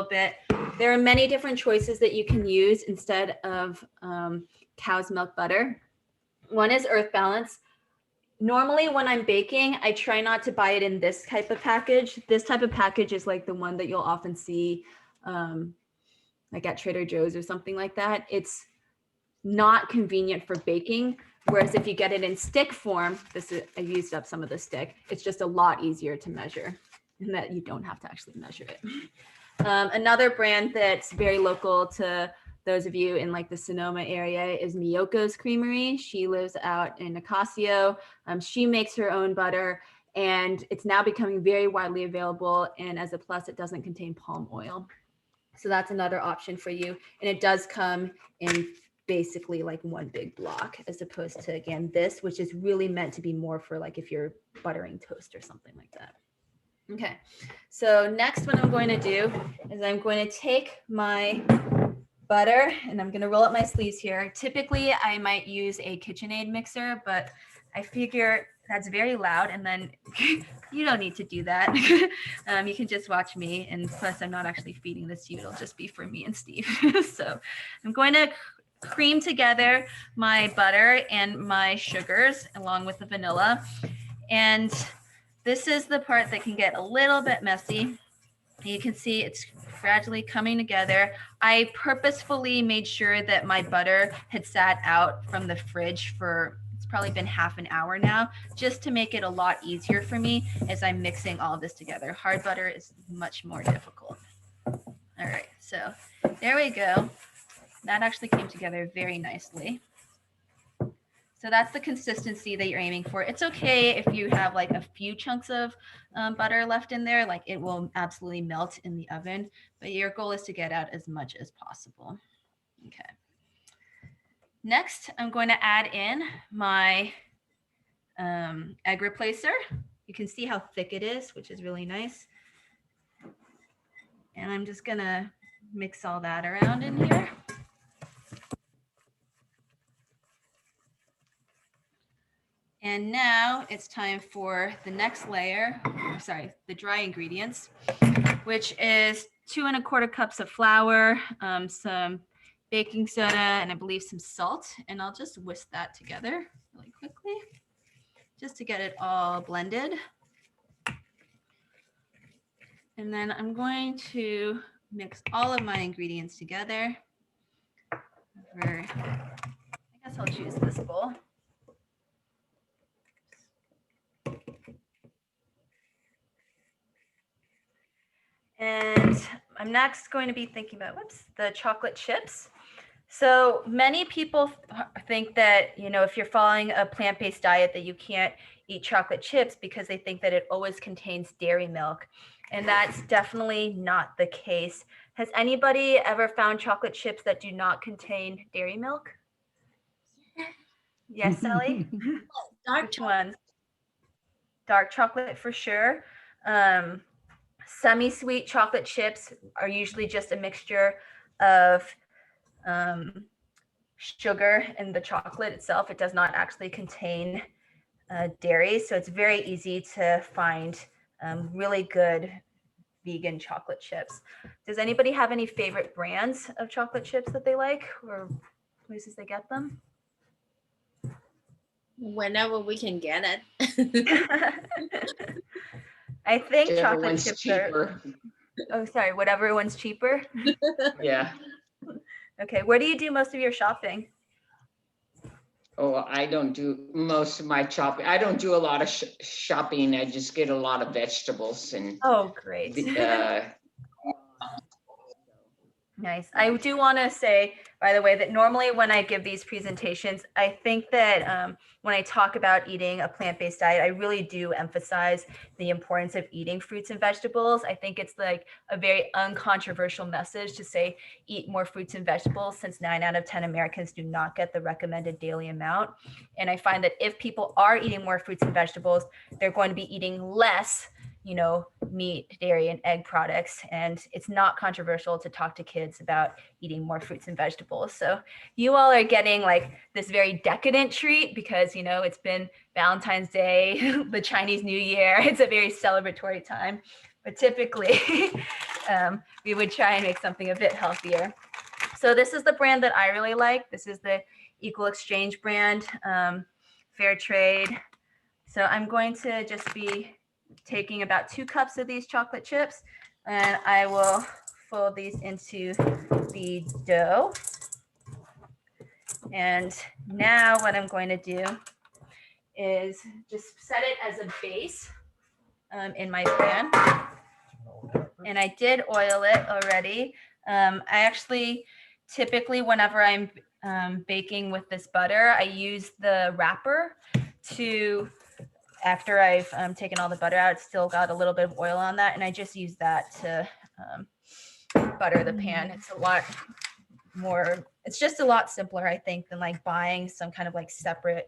bit. There are many different choices that you can use instead of cow's milk butter. One is Earth Balance. Normally when I'm baking, I try not to buy it in this type of package. This type of package is like the one that you'll often see like at Trader Joe's or something like that. It's not convenient for baking. Whereas if you get it in stick form, I used up some of the stick. It's just a lot easier to measure and that you don't have to actually measure it. Another brand that's very local to those of you in like the Sonoma area is Miyoko's Creamery. She lives out in Nicasio. She makes her own butter and it's now becoming very widely available. And as a plus, it doesn't contain palm oil. So that's another option for you. And it does come in basically like one big block as opposed to, again, this, which is really meant to be more for like if you're buttering toast or something like that. Okay, so next what I'm going to do is I'm going to take my butter and I'm going to roll up my sleeves here. Typically, I might use a KitchenAid mixer, but I figure that's very loud and then you don't need to do that. You can just watch me, and plus I'm not actually feeding this to you. It'll just be for me and Steve. So I'm going to cream together my butter and my sugars along with the vanilla. And this is the part that can get a little bit messy. You can see it's gradually coming together. I purposefully made sure that my butter had sat out from the fridge for, it's probably been half an hour now, just to make it a lot easier for me as I'm mixing all of this together. Hard butter is much more difficult. All right, so there we go. That actually came together very nicely. So that's the consistency that you're aiming for. It's okay if you have like a few chunks of butter left in there, like it will absolutely melt in the oven, but your goal is to get out as much as possible. Okay. Next, I'm going to add in my egg replacer. You can see how thick it is, which is really nice. And I'm just gonna mix all that around in here. And now it's time for the next layer, the dry ingredients, which is 2 1/4 cups of flour, some baking soda, and I believe some salt. And I'll just whisk that together really quickly, just to get it all blended. And then I'm going to mix all of my ingredients together. I guess I'll choose this bowl. And I'm next going to be thinking about, the chocolate chips. So many people think that, you know, if you're following a plant-based diet that you can't eat chocolate chips because they think that it always contains dairy milk. And that's definitely not the case. Has anybody ever found chocolate chips that do not contain dairy milk? Yes, Sally? Which ones? Dark chocolate for sure. Semi-sweet chocolate chips are usually just a mixture of sugar and the chocolate itself. It does not actually contain dairy, so it's very easy to find really good vegan chocolate chips. Does anybody have any favorite brands of chocolate chips that they like or places they get them? Whenever we can get it. I think Whichever chocolate one's chips cheaper. whatever one's cheaper. Yeah. Okay, where do you do most of your shopping? Oh, I don't do most of my shopping. I don't do a lot of shopping. I just get a lot of vegetables and. Oh, great. Nice. I do want to say, by the way, that normally when I give these presentations, I think that when I talk about eating a plant-based diet, I really do emphasize the importance of eating fruits and vegetables. I think it's like a very uncontroversial message to say, eat more fruits and vegetables, since 9 out of 10 Americans do not get the recommended daily amount. And I find that if people are eating more fruits and vegetables, they're going to be eating less, you know, meat, dairy, and egg products. And it's not controversial to talk to kids about eating more fruits and vegetables. So you all are getting like this very decadent treat because, you know, it's been Valentine's Day, the Chinese New Year. It's a very celebratory time. But typically, we would try and make something a bit healthier. So this is the brand that I really like. This is the Equal Exchange brand, Fair Trade. So I'm going to just be taking about 2 cups of these chocolate chips, and I will fold these into the dough. And now what I'm going to do is just set it as a base in my pan. And I did oil it already. I actually typically, whenever I'm baking with this butter, I use the wrapper to, after I've taken all the butter out, it's still got a little bit of oil on that. And I just use that to butter the pan. It's a lot more, it's just a lot simpler, I think, than like buying some kind of like separate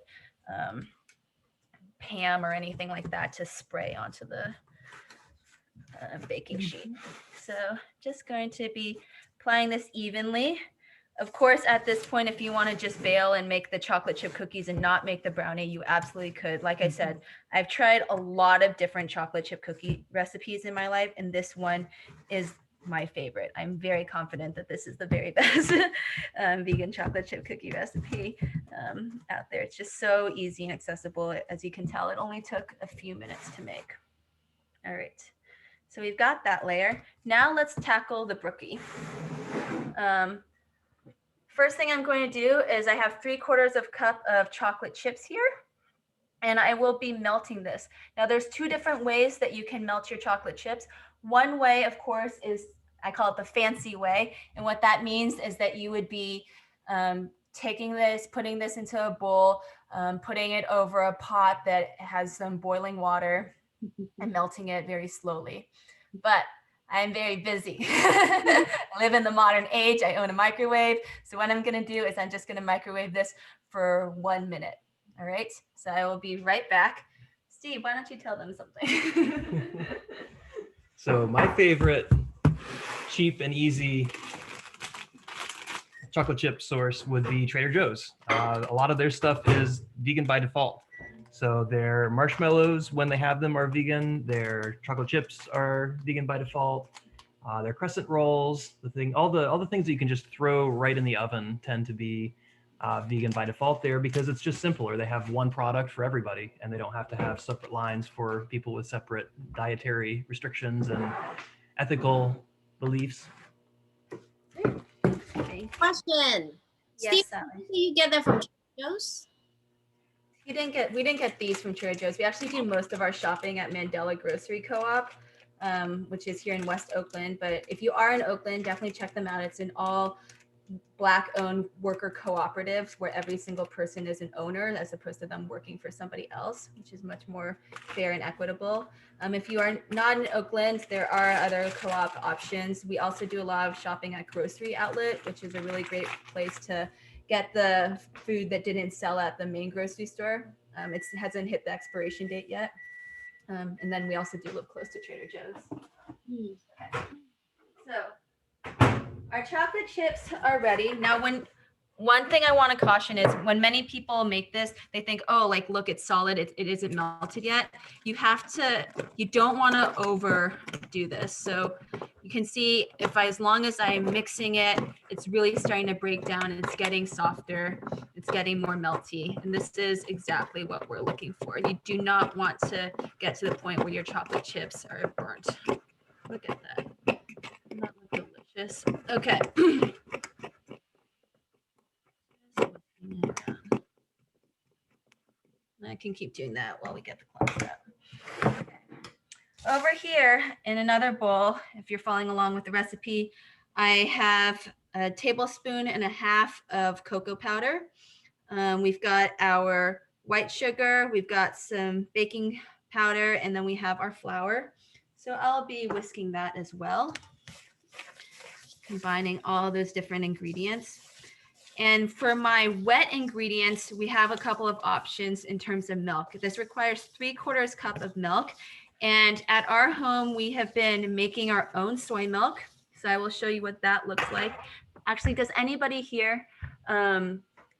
Pam or anything like that to spray onto the baking sheet. So just going to be applying this evenly. Of course, at this point, if you want to just bail and make the chocolate chip cookies and not make the brownie, you absolutely could. Like I said, I've tried a lot of different chocolate chip cookie recipes in my life, and this one is my favorite. I'm very confident that this is the very best vegan chocolate chip cookie recipe out there. It's just so easy and accessible. As you can tell, it only took a few minutes to make. All right. So we've got that layer. Now let's tackle the brookie. First thing I'm going to do is I have 3/4 cup of chocolate chips here, and I will be melting this. Now there's 2 different ways that you can melt your chocolate chips. One way, of course, is I call it the fancy way. And what that means is that you would be taking this, putting this into a bowl, putting it over a pot that has some boiling water and melting it very slowly. But I'm very busy. I live in the modern age. I own a microwave. So what I'm going to do is I'm just going to microwave this for 1 minute. All right. So I will be right back. Steve, why don't you tell them something? So my favorite cheap and easy chocolate chip source would be Trader Joe's. A lot of their stuff is vegan by default. So their marshmallows, when they have them, are vegan. Their chocolate chips are vegan by default. Their crescent rolls, all the things that you can just throw right in the oven tend to be vegan by default there, because it's just simpler. They have one product for everybody, and they don't have to have separate lines for people with separate dietary restrictions and ethical beliefs. Okay. Question. Yes, Steve, Sally. do you get that from Joe's? We didn't get these from Trader Joe's. We actually do most of our shopping at Mandela Grocery Co-op, which is here in West Oakland. But if you are in Oakland, definitely check them out. It's an all Black-owned worker cooperatives where every single person is an owner, as opposed to them working for somebody else, which is much more fair and equitable. If you are not in Oakland, there are other co-op options. We also do a lot of shopping at Grocery Outlet, which is a really great place to get the food that didn't sell at the main grocery store. It hasn't hit the expiration date yet. And then we also do live close to Trader Joe's. Okay. So our chocolate chips are ready. Now, one thing I want to caution is when many people make this, they think, oh, like, look, it's solid. It isn't melted yet. You don't want to overdo this. So you can see as long as I'm mixing it, it's really starting to break down and it's getting softer. It's getting more melty. And this is exactly what we're looking for. You do not want to get to the point where your chocolate chips are burnt. Look at that. Doesn't that look delicious? Okay. I can keep doing that while we get the clock up. Okay. Over here in another bowl, if you're following along with the recipe, I have 1.5 tablespoons of cocoa powder. We've got our white sugar, we've got some baking powder, and then we have our flour. So I'll be whisking that as well, combining all those different ingredients. And for my wet ingredients, we have a couple of options in terms of milk. This requires 3/4 cup of milk. And at our home, we have been making our own soy milk. So I will show you what that looks like. Actually, does anybody here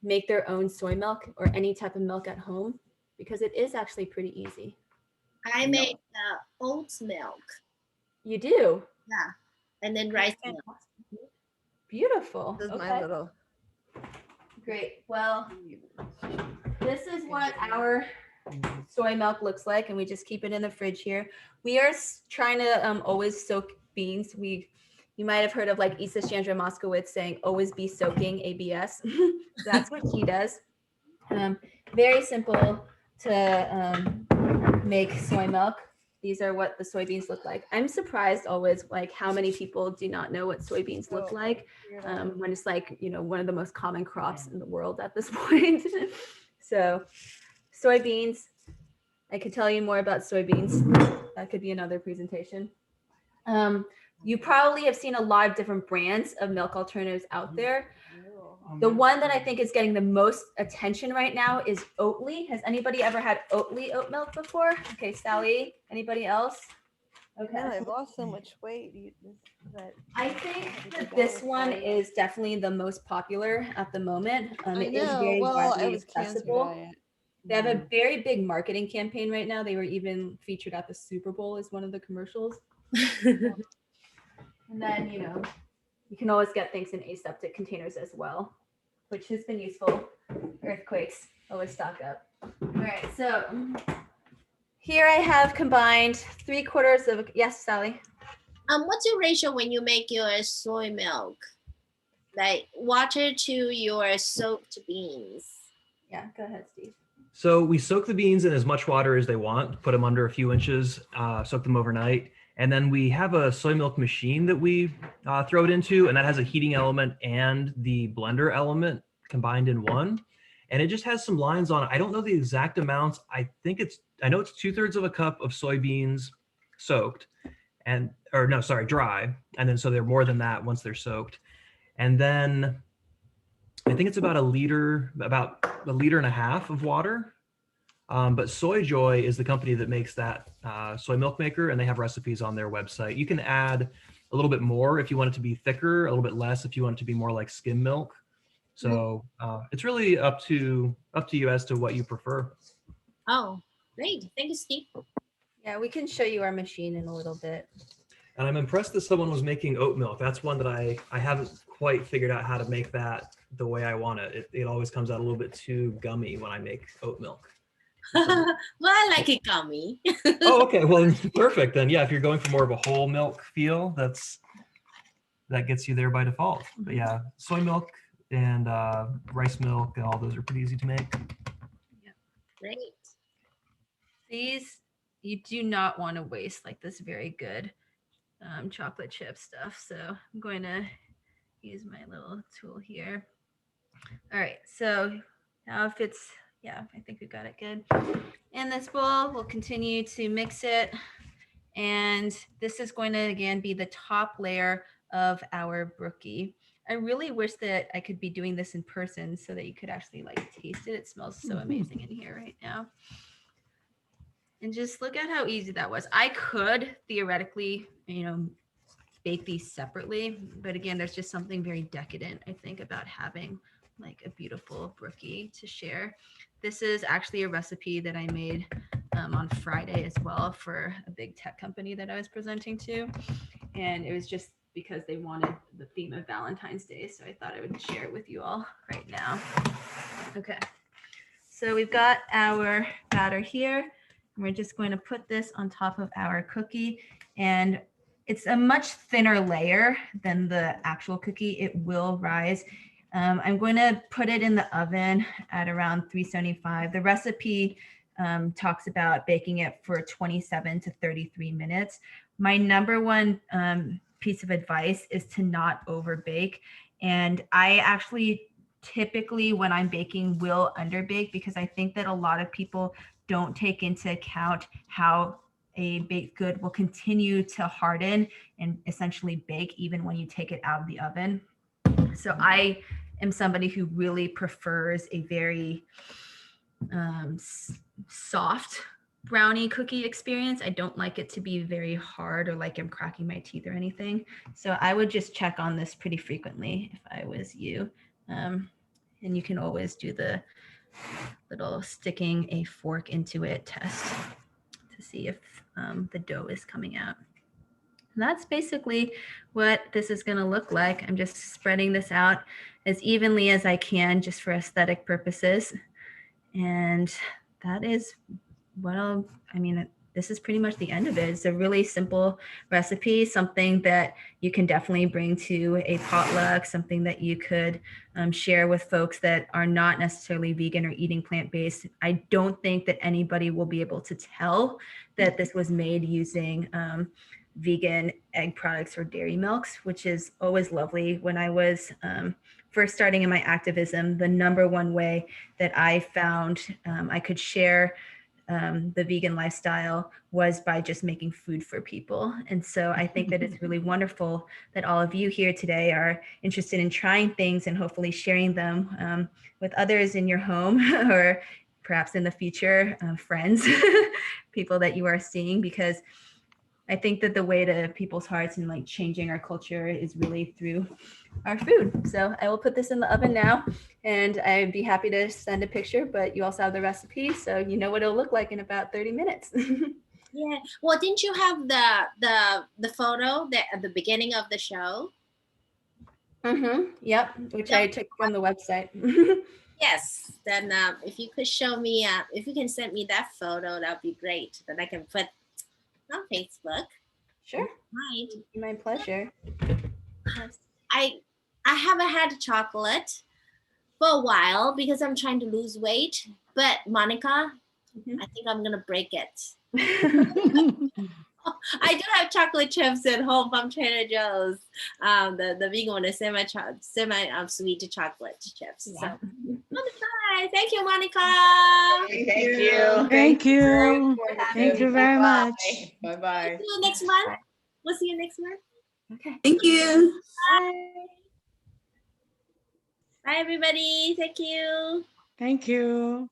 make their own soy milk or any type of milk at home? Because it is actually pretty easy. I make oat milk. You do? Yeah. and then rice Okay. milk. Beautiful. This is my Okay. little. Great. Well, this is what our soy milk looks like, and we just keep it in the fridge here. We are trying to always soak beans. You might have heard of like Isa Chandra Moskowitz saying, always be soaking, ABS. That's what she does. Very simple to make soy milk. These are what the soybeans look like. I'm surprised always like how many people do not know what soybeans look like when it's like, you know, one of the most common crops in the world at this point. So soybeans, I could tell you more about soybeans. That could be another presentation. You probably have seen a lot of different brands of milk alternatives out there. The one that I think is getting the most attention right now is Oatly. Has anybody ever had Oatly oat milk before? Okay, Sally, anybody else? Okay. Man, I've lost so much weight. I think that this one is definitely the most popular at the moment. I It is know. very Well, widely it was cancer accessible. diet. They have a very big marketing campaign right now. They were even featured at the Super Bowl as one of the commercials. And then, you know, you can always get things in aseptic containers as well, which has been useful. Earthquakes, always stock up. All right, so here I have combined 3/4 of, yes, Sally? What's your ratio when you make your soy milk? Like water to your soaked beans. Yeah, go ahead, Steve. So we soak the beans in as much water as they want, put them under a few inches, soak them overnight. And then we have a soy milk machine that we throw it into, and that has a heating element and the blender element combined in one. And it just has some lines on it. I don't know the exact amounts. I know it's 2/3 of a cup of soybeans soaked dry. And then so they're more than that once they're soaked. And then I think it's about a liter and a half of water. But SoyJoy is the company that makes that soy milk maker, and they have recipes on their website. You can add a little bit more if you want it to be thicker, a little bit less if you want it to be more like skim milk. So it's really up to you as to what you prefer. Oh, great. Thank you, Steve. Yeah, we can show you our machine in a little bit. And I'm impressed that someone was making oat milk. That's one that I haven't quite figured out how to make that the way I want it. It always comes out a little bit too gummy when I make oat milk. Well, I like it gummy. Oh, okay. Well, perfect then. Yeah, if you're going for more of a whole milk feel, that gets you there by default. But yeah, soy milk and rice milk and all those are pretty easy to make. Great. These you do not want to waste, like this very good chocolate chip stuff. So I'm going to use my little tool here. All right, so now if it's, yeah, I think we got it good. In this bowl, we'll continue to mix it. And this is going to, again, be the top layer of our brookie. I really wish that I could be doing this in person so that you could actually like taste it. It smells so amazing in here right now. And just look at how easy that was. I could theoretically, bake these separately, but again, there's just something very decadent, I think, about having like a beautiful brookie to share. This is actually a recipe that I made on Friday as well for a big tech company that I was presenting to. And it was just because they wanted the theme of Valentine's Day. So I thought I would share it with you all right now. Okay. So we've got our batter here. And we're just going to put this on top of our cookie. And it's a much thinner layer than the actual cookie. It will rise. I'm going to put it in the oven at around 375. The recipe talks about baking it for 27 to 33 minutes. My number one piece of advice is to not over bake. And I actually typically when I'm baking will underbake because I think that a lot of people don't take into account how a baked good will continue to harden and essentially bake even when you take it out of the oven. So I am somebody who really prefers a very soft brownie cookie experience. I don't like it to be very hard or like I'm cracking my teeth or anything. So I would just check on this pretty frequently if I was you. And you can always do the little sticking a fork into it test to see if the dough is coming out. And that's basically what this is going to look like. I'm just spreading this out as evenly as I can just for aesthetic purposes. And that is this is pretty much the end of it. It's a really simple recipe, something that you can definitely bring to a potluck, something that you could share with folks that are not necessarily vegan or eating plant-based. I don't think that anybody will be able to tell that this was made using vegan egg products or dairy milks, which is always lovely. When I was first starting in my activism, the number one way that I found I could share the vegan lifestyle was by just making food for people. And so I think that it's really wonderful that all of you here today are interested in trying things and hopefully sharing them with others in your home or perhaps in the future, friends, people that you are seeing, because I think that the way to people's hearts and like changing our culture is really through our food. So I will put this in the oven now, and I'd be happy to send a picture, but you also have the recipe, so you know what it'll look like in about 30 minutes. Yeah. Well, didn't you have the photo that at the beginning of the show? Yep, which I took from the website. Yes. Then if you could show me, if you can send me that photo, that'd be great. Then I can put on Facebook. Sure. Right. My pleasure. I haven't had chocolate for a while because I'm trying to lose weight. But Monica, I think I'm gonna break it. I do have chocolate chips at home from Trader Joe's. The vegan one is semi sweet chocolate chips. Yeah. So I'm gonna try. Thank you, Monica. Thank you. Thank you. For having Thank you me. very much. Bye-bye. See you next month. We'll see you next month. Okay. Thank you. Bye. Bye, everybody. Thank you. Thank you.